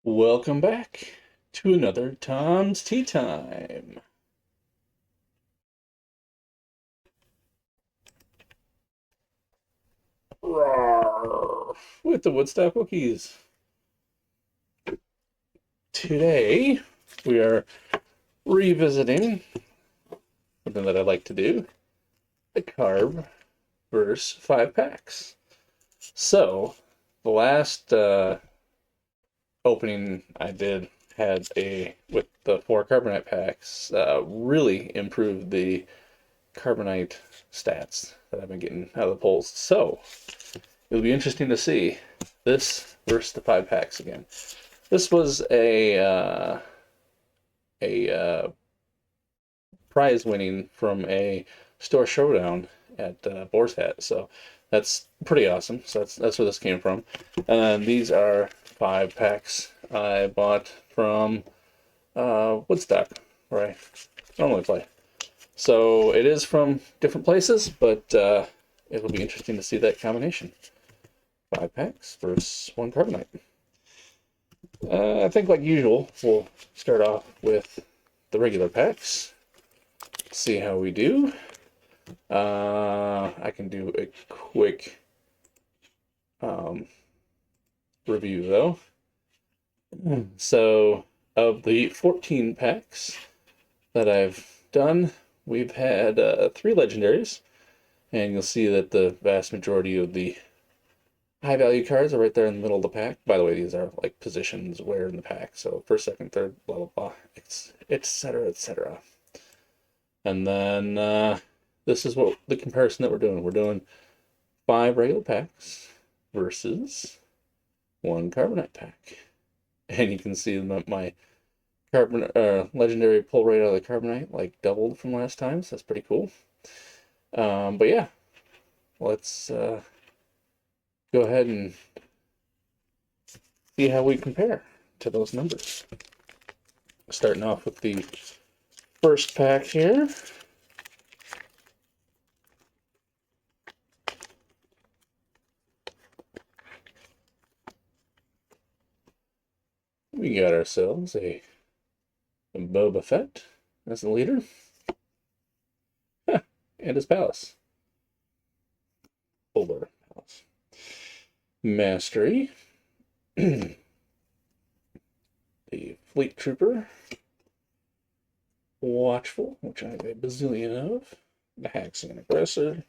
Welcome back to another Tom's Tea Time. Roar. With the Woodstock Cookies. Today, we are revisiting something that I like to do, the Carb versus 5 packs. So, the last opening I did had with the 4 Carbonite packs, really improved the Carbonite stats that I've been getting out of the polls. So it'll be interesting to see this versus the 5 packs again. This was a prize winning from a store showdown at Boar's Hat. So that's pretty awesome. So that's where this came from. And these are 5 packs I bought from Woodstock, where I normally play. So it is from different places, but it'll be interesting to see that combination. 5 packs versus 1 Carbonite. I think, like usual, we'll start off with the regular packs. See how we do. I can do a quick review, though. So, of the 14 packs that I've done, we've had 3 legendaries. And you'll see that the vast majority of the high value cards are right there in the middle of the pack. By the way, these are like positions where in the pack. So first, second, third, blah, blah, blah, etc., etc. And then this is what the comparison that we're doing. We're doing 5 regular packs versus 1 Carbonite pack. And you can see that my legendary pull rate out of the Carbonite like doubled from last time. So that's pretty cool. But yeah, let's go ahead and see how we compare to those numbers. Starting off with the first pack here. We got ourselves a Boba Fett as the leader. And his palace. Older palace. Mastery. The Fleet Trooper. Watchful, which I have a bazillion of. The Haxian Aggressor.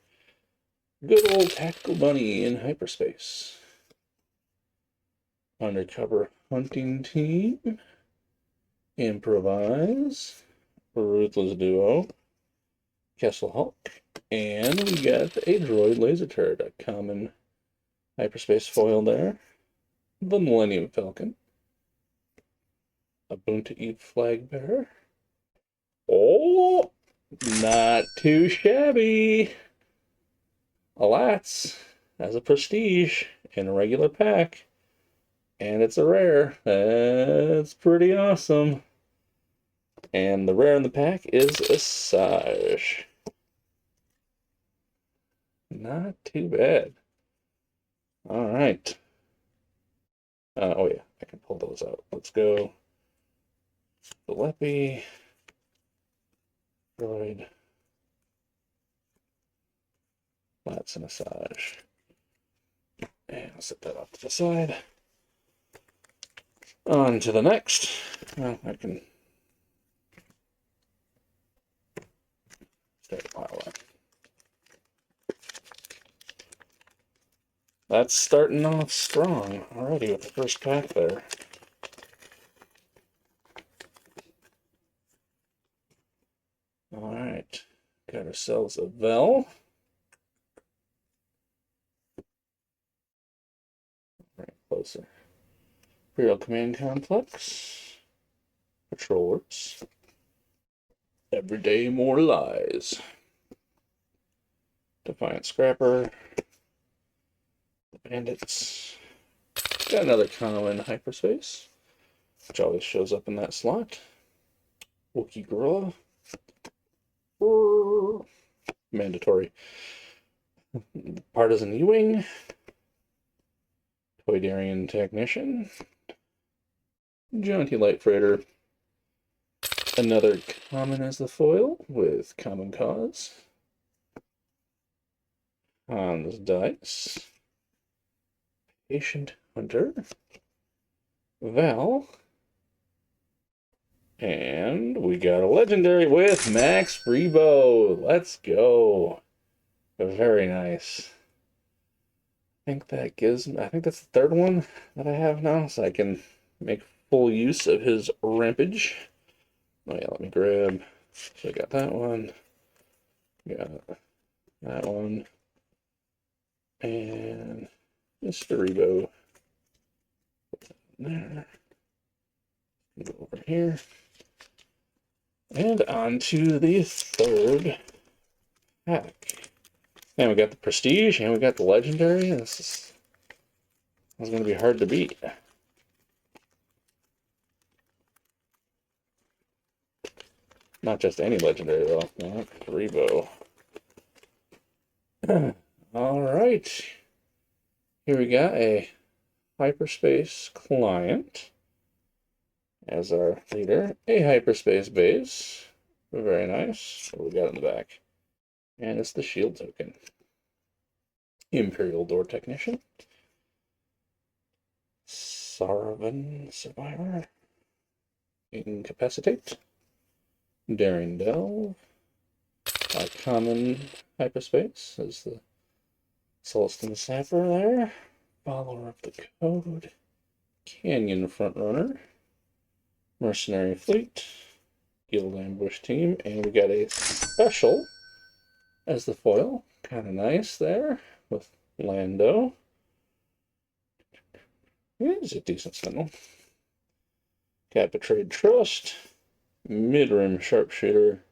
Good old Tactical Bunny in hyperspace. Undercover Hunting Team. Improvise. Ruthless Duo. Kessel Hulk. And we got a droid laser turret, a common hyperspace foil there. The Millennium Falcon. A Boonta Eve flag bearer. Oh, not too shabby. Alas, as a prestige in a regular pack. And it's a rare. That's pretty awesome. And the rare in the pack is Asajj. Not too bad. All right. Oh yeah, I can pull those out. Let's go. Gillespie. Droid. That's an Asajj. And I'll set that off to the side. On to the next. Well, I can start a pile up. That's starting off strong already with the first pack there. All right, got ourselves a Vel. Right closer. Imperial Command Complex. Patrollers. Everyday More Lies. Defiant Scrapper. Bandits. Got another common hyperspace, which always shows up in that slot. Wookiee Gorilla. Mandatory. Partisan Ewing. Toydarian Technician. Jaunty Light Freighter. Another common as the foil with Common Cause. Hans Dice. Patient Hunter. Val. And we got a legendary with Max Rebo. Let's go. Very nice. I think that's the third one that I have now, so I can make full use of his rampage. Oh yeah, let me grab. So I got that one. Got that one. And Mr. Rebo. There. Go over here. And on to the third pack. And we got the Prestige, and we got the Legendary. This is going to be hard to beat. Not just any Legendary, though. Not Rebo. All right. Here we got a Hyperspace Client as our leader. A Hyperspace Base. Very nice. What we got in the back? And it's the Shield token. Imperial Door Technician. Saravan Survivor. Incapacitate. Daring Delve. Our common Hyperspace is the Celestin Sapper there. Follower of the Code. Canyon Frontrunner. Mercenary Fleet. Guild Ambush Team. And we got a special as the foil. Kind of nice there with Lando. It is a decent Sentinel. Got Betrayed Trust. Mid-Rim Sharpshooter.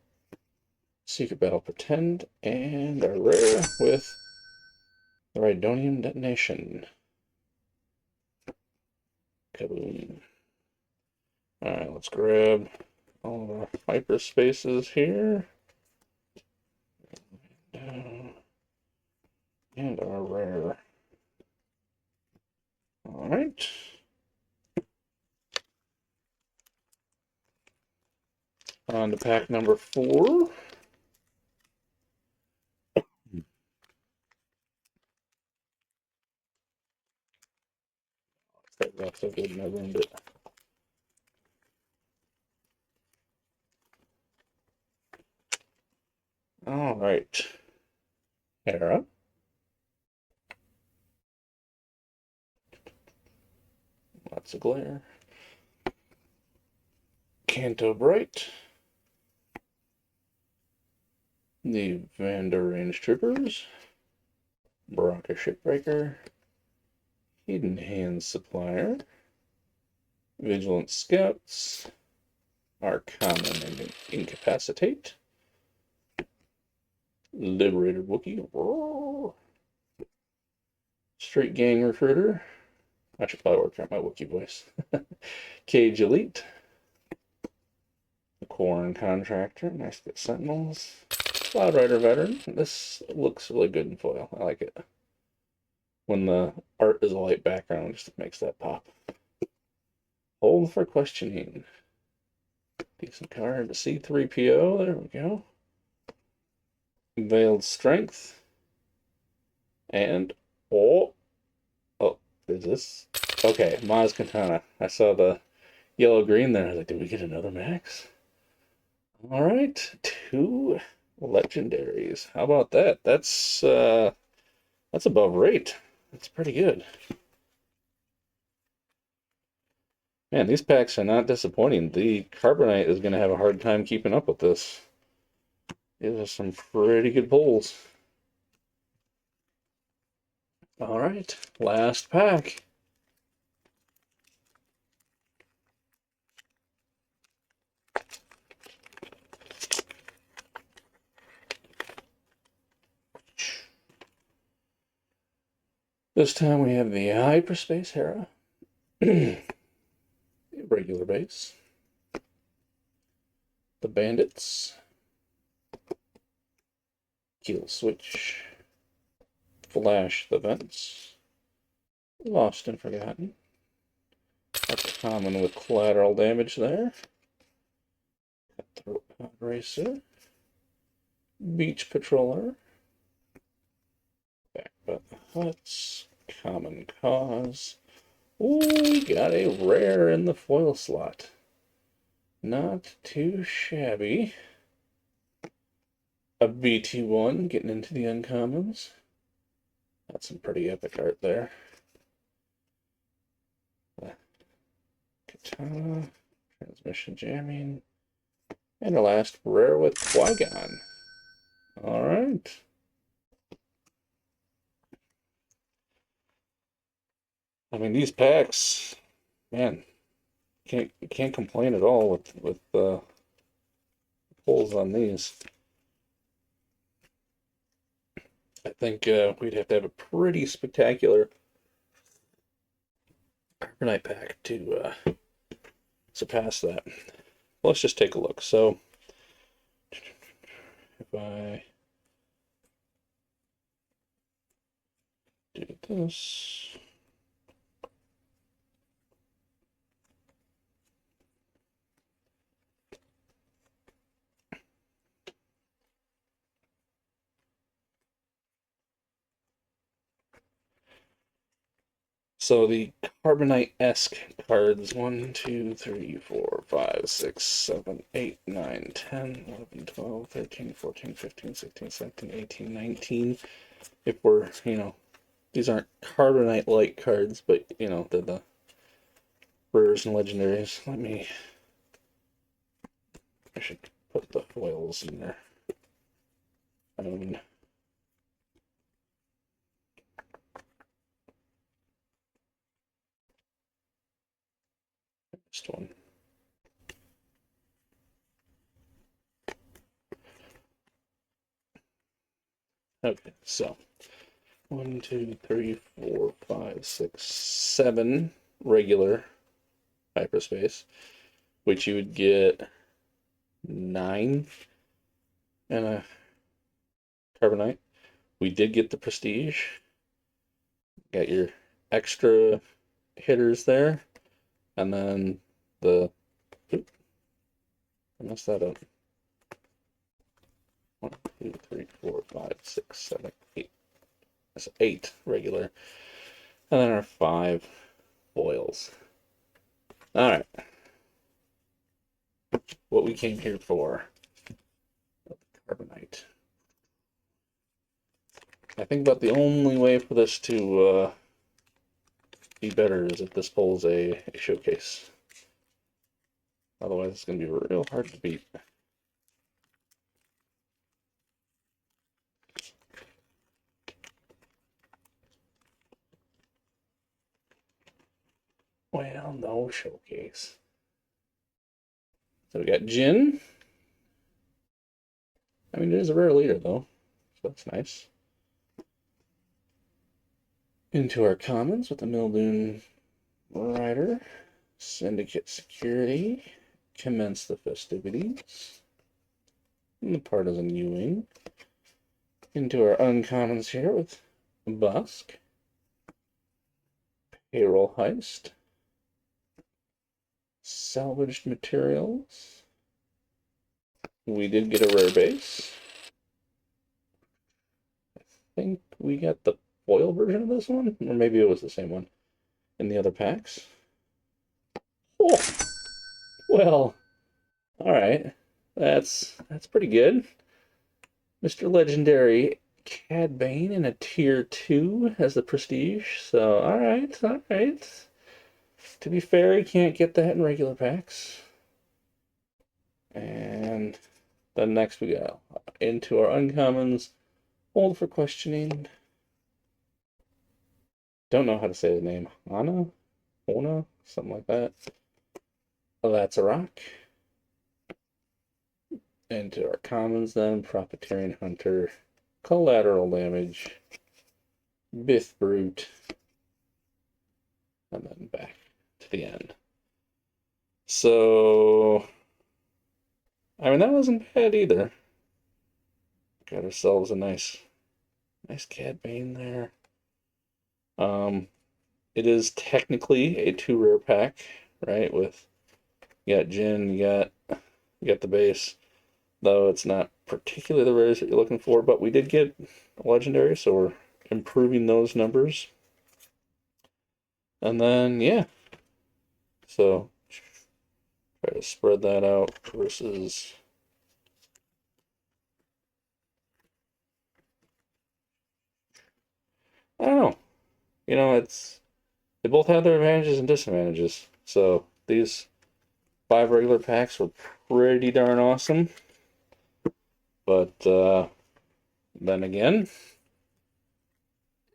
Secret Battle Pretend. And our rare with the Rhydonium Detonation. Kaboom. Alright, let's grab all of our hyperspaces here. And our rare. Alright. On to pack number 4. That's so good, and I ruined it. All right. Hera. Lots of glare. Canto Bright. The Vander Range Troopers. Baraka Shipbreaker. Hidden Hands Supplier. Vigilant Scouts. Our common and Incapacitate. Liberator Wookiee. Straight Gang Recruiter. I should probably work out my Wookiee voice. Cage Elite. The Quarren Contractor. Nice to get Sentinels. Cloud Rider Veteran. This looks really good in foil. I like it. When the art is a light background, just makes that pop. Hold for Questioning. Decent card. C3PO. There we go. Veiled Strength. And oh, is this? Okay, Maz Katana. I saw the yellow-green there. I was like, did we get another Max? All right, 2 legendaries. How about that? That's above rate. That's pretty good. Man, these packs are not disappointing. The Carbonite is going to have a hard time keeping up with this. These are some pretty good pulls. All right, last pack. This time we have the Hyperspace Hera. Regular base. The Bandits. Kill Switch. Flash the Vents. Lost and Forgotten. That's common with collateral damage there. Cutthroat Racer. Beach Patroller. Back by the huts. Common Cause. Ooh, we got a rare in the foil slot. Not too shabby. A BT1 getting into the uncommons. That's some pretty epic art there. Katana, transmission jamming, and our last rare with Qui-Gon. All right. I mean, these packs, man, can't complain at all with pulls on these. I think we'd have to have a pretty spectacular Carbonite pack to surpass that. Let's just take a look. So, if I do this. So the Carbonite-esque cards 1, 2, 3, 4, 5, 6, 7, 8, 9, 10, 11, 12, 13, 14, 15, 16, 17, 18, 19. If we're, these aren't Carbonite-like cards, but, they're the rares and legendaries. I should put the foils in there. Next one. Okay, so 1, 2, 3, 4, 5, 6, 7 regular hyperspace, which you would get 9 and a Carbonite. We did get the Prestige. Got your extra hitters there, and then the. Oop, I messed that up. 1, 2, 3, 4, 5, 6, 7, 8. That's 8 regular. And then our 5 foils. Alright. What we came here for. Carbonite. I think about the only way for this to be better is if this pulls a showcase. Otherwise, it's going to be real hard to beat. Well, no showcase. So we got Jin. I mean, it is a rare leader, though, so that's nice. Into our commons with the Mildoon Rider. Syndicate Security. Commence the festivities. And the Partisan U-Wing. Into our uncommons here with Busk. Payroll Heist. Salvaged materials. We did get a rare base. I think we got the foil version of this one, or maybe it was the same one in the other packs. Oh, well, all right, that's pretty good. Mr. Legendary Cad Bane in a tier 2 as the Prestige. So all right. To be fair, you can't get that in regular packs. And then next we go into our uncommons. Hold for questioning. Don't know how to say the name. Ona, something like that. Oh, that's a rock. Into our commons then. Profiteering Hunter. Collateral damage. Bith Brute. And then back to the end. So, I mean, that wasn't bad either. Got ourselves a nice Cad Bane there. It is technically a 2 rare pack, right? With you got Jin, you got the base, though it's not particularly the rares that you're looking for, but we did get legendary, so we're improving those numbers. And then yeah, so try to spread that out versus. I don't know. They both have their advantages and disadvantages. So these 5 regular packs were pretty darn awesome. But then again,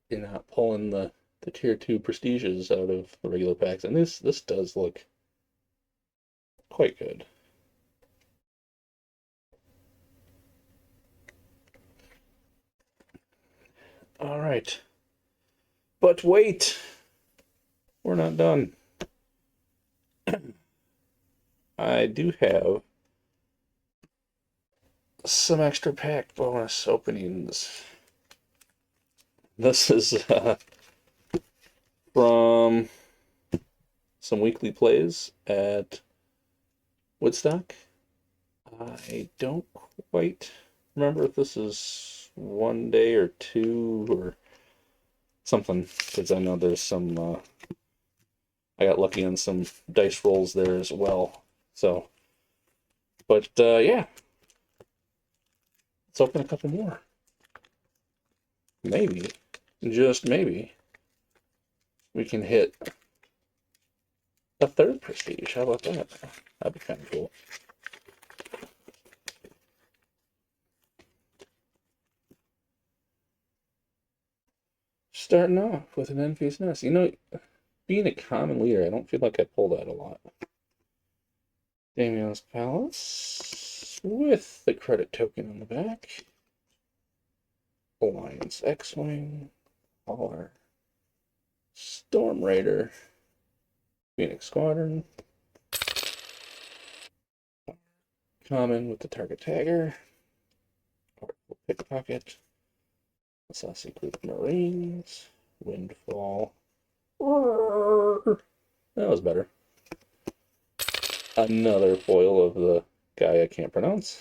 you're not pulling the tier 2 prestiges out of the regular packs. And this does look quite good. All right. But wait, we're not done. I do have some extra pack bonus openings. This is from some weekly plays at Woodstock. I don't quite remember if this is 1 day or 2 or something, because I know there's some. I got lucky on some dice rolls there as well. So, but yeah, let's open a couple more. Maybe, just maybe, we can hit a 3rd prestige. How about that? That'd be kind of cool. Starting off with an Envy's Nest. Being a common leader, I don't feel like I pull that a lot. Damien's Palace with the credit token on the back. Alliance X-Wing, Hauler, Storm Raider, Phoenix Squadron, common with the target tagger, Pickpocket, Saucy Group Marines, Windfall. That was better. Another foil of the guy I can't pronounce.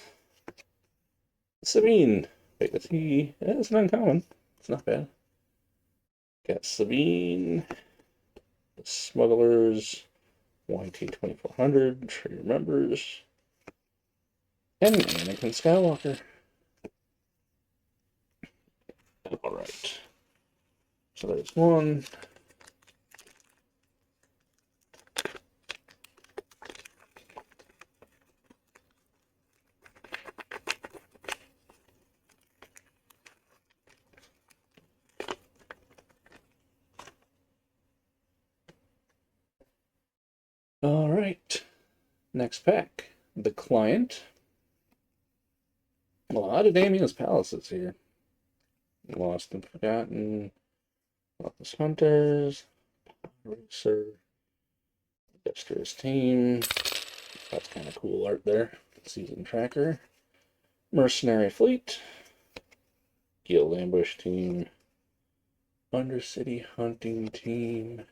Sabine. It's an uncommon. It's not bad. Got Sabine. The Smugglers. YT 2400. Trader Members. And Anakin Skywalker. Alright. So there's one. All right, next pack. The Client. A lot of Damien's Palaces here. Lost and Forgotten. Lawless Hunters. Racer. Dexterous Team. That's kind of cool art there. Season Tracker. Mercenary Fleet. Guild Ambush Team. Undercity Hunting Team.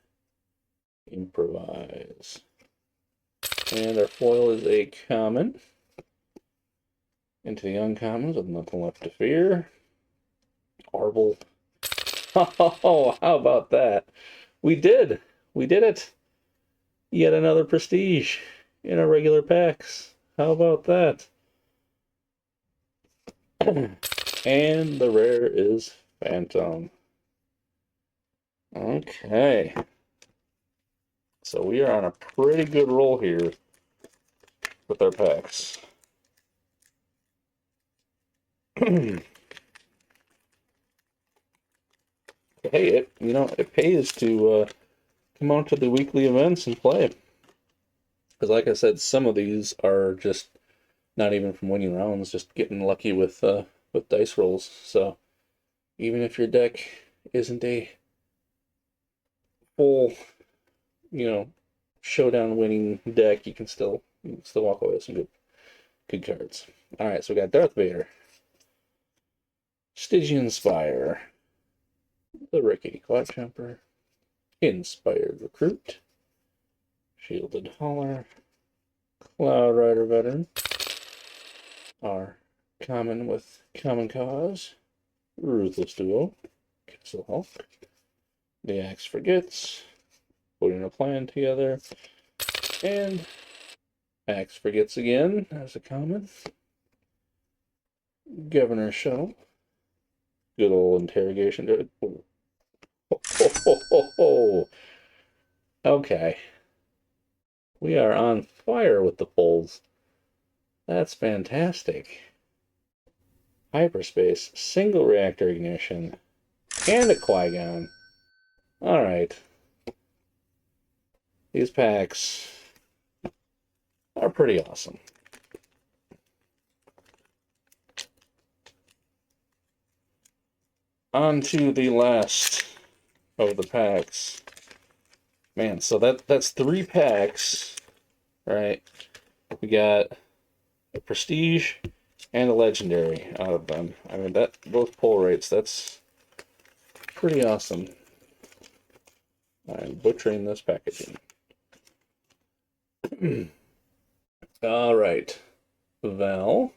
Improvise. And our foil is a common. Into the uncommons with nothing left to fear. Arble. Oh, how about that? We did. We did it. Yet another prestige in our regular packs. How about that? And the rare is Phantom. Okay. So we are on a pretty good roll here with our packs. Hey, it pays to come out to the weekly events and play. Because like I said, some of these are just not even from winning rounds, just getting lucky with dice rolls. So even if your deck isn't a full, showdown winning deck, you can still walk away with some good cards. All right, so we got Darth Vader, Stygian Spire, the Rickety Quad Jumper, Inspired Recruit, Shielded Hauler, Cloud Rider Veteran, our common with Common Cause, Ruthless Duo, Castle Hulk, the Axe Forgets, putting a plan together, and Axe Forgets again as a common, Governor Shuttle, good old interrogation. Oh, ho, ho, ho, ho. Okay. We are on fire with the polls. That's fantastic. Hyperspace, single reactor ignition, and a Qui-Gon. Alright. These packs are pretty awesome. On to the last of the packs. Man, so that's 3 packs, right? We got a Prestige and a Legendary out of them. I mean, that those pull rates, that's pretty awesome. I'm butchering this packaging. Alright. Val.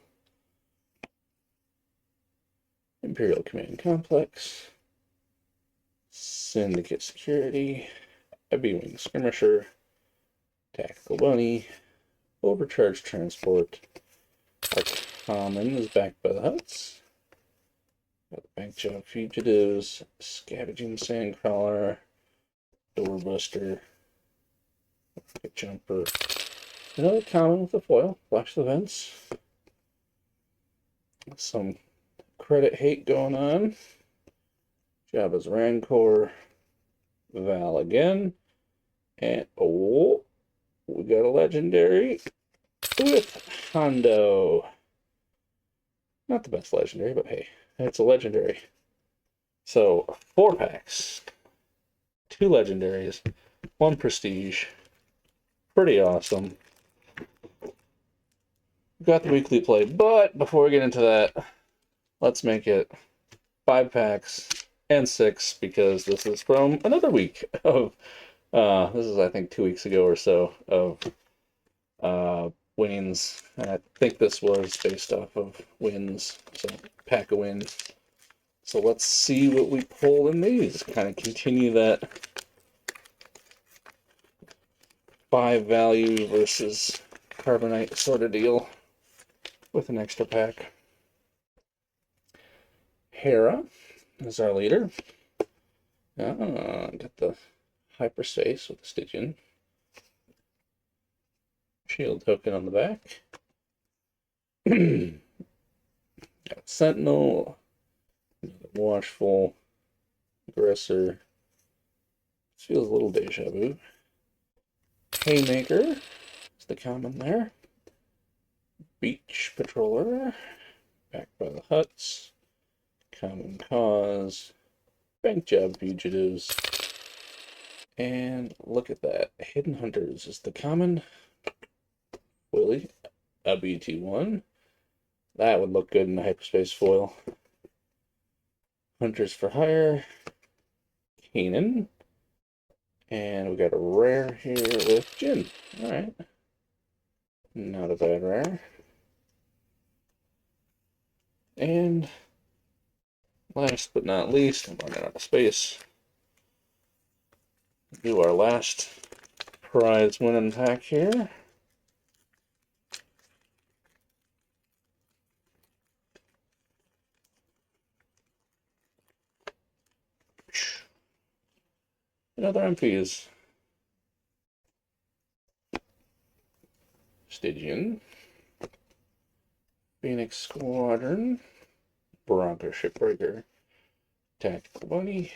Imperial Command Complex. Syndicate Security. A B-Wing Skirmisher. Tactical Bunny. Overcharged Transport. Our common is backed by the Huts. Got the Bank Job Fugitives. Scavenging Sandcrawler. Doorbuster. Rocket Jumper. Another common with a foil. Flash the Vents. Some credit hate going on. Jabba's Rancor. Val again. And oh, we got a legendary with Hondo. Not the best legendary, but hey, it's a legendary. So 4 packs, 2 legendaries, 1 prestige. Pretty awesome. Got the weekly play, but before we get into that, let's make it 5 packs and 6 because this is from another week of this is I think 2 weeks ago or so of wins. I think this was based off of wins, so pack of wins. So let's see what we pull in these. Kind of continue that 5 value versus Carbonite sort of deal with an extra pack. Hera is our leader. Got the hyperspace with the Stygian. Shield token on the back. Got Sentinel, Watchful, Aggressor. Feels a little deja vu. Haymaker is the common there. Beach Patroller, backed by the Huts. Common Cause, Bank Job Fugitives, and look at that. Hidden Hunters is the common. Willie, a BT1. That would look good in the hyperspace foil. Hunters for Hire, Kanan, and we got a rare here with Jin. Alright. Not a bad rare. And last but not least, I'm running out of space. Do our last prize winning pack here. Another MPs. Stygian. Phoenix Squadron. Bronco Shipbreaker. Tactical Bunny.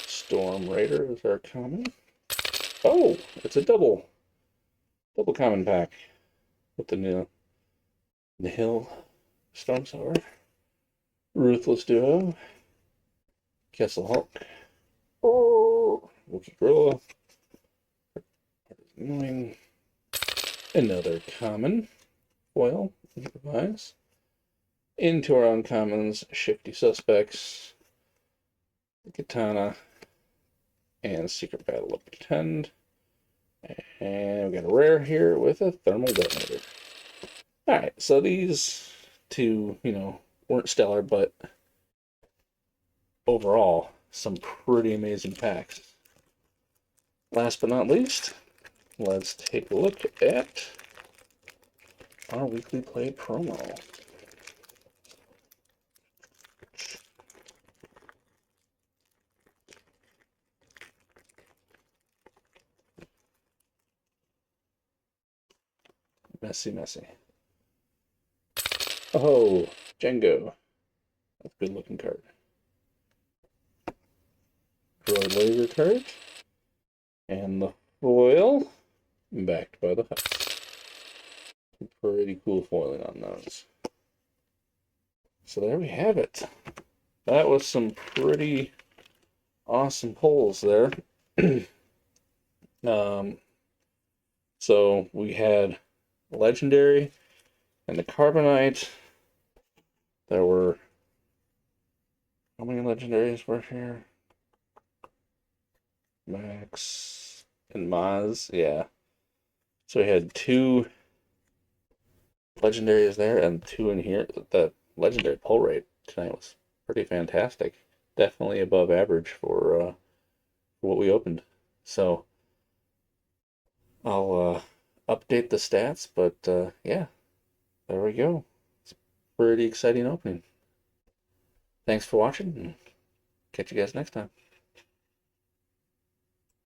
Storm Raider is our common. Oh, it's a double common pack with the Nihil Stormsower. Ruthless Duo. Castle Hulk. Oh, Wookiee Gorilla. Annoying. Another common foil. Improvise. Into our uncommons, Shifty Suspects, Katana, and Secret Battle of Pretend. And we got a rare here with a thermal detonator. Alright, so these two, weren't stellar, but overall, some pretty amazing packs. Last but not least, let's take a look at our weekly play promo. Messy, messy. Oh, Django. That's a good looking card. Droid laser card. And the foil, backed by the Huts. Pretty cool foiling on those. So there we have it. That was some pretty awesome pulls there. So we had Legendary and the Carbonite. There were, how many Legendaries were here? Max and Maz, yeah. So we had 2 Legendaries there and 2 in here. The Legendary pull rate tonight was pretty fantastic. Definitely above average for what we opened. So I'll update the stats, but yeah, there we go. It's a pretty exciting opening. Thanks for watching, and catch you guys next time.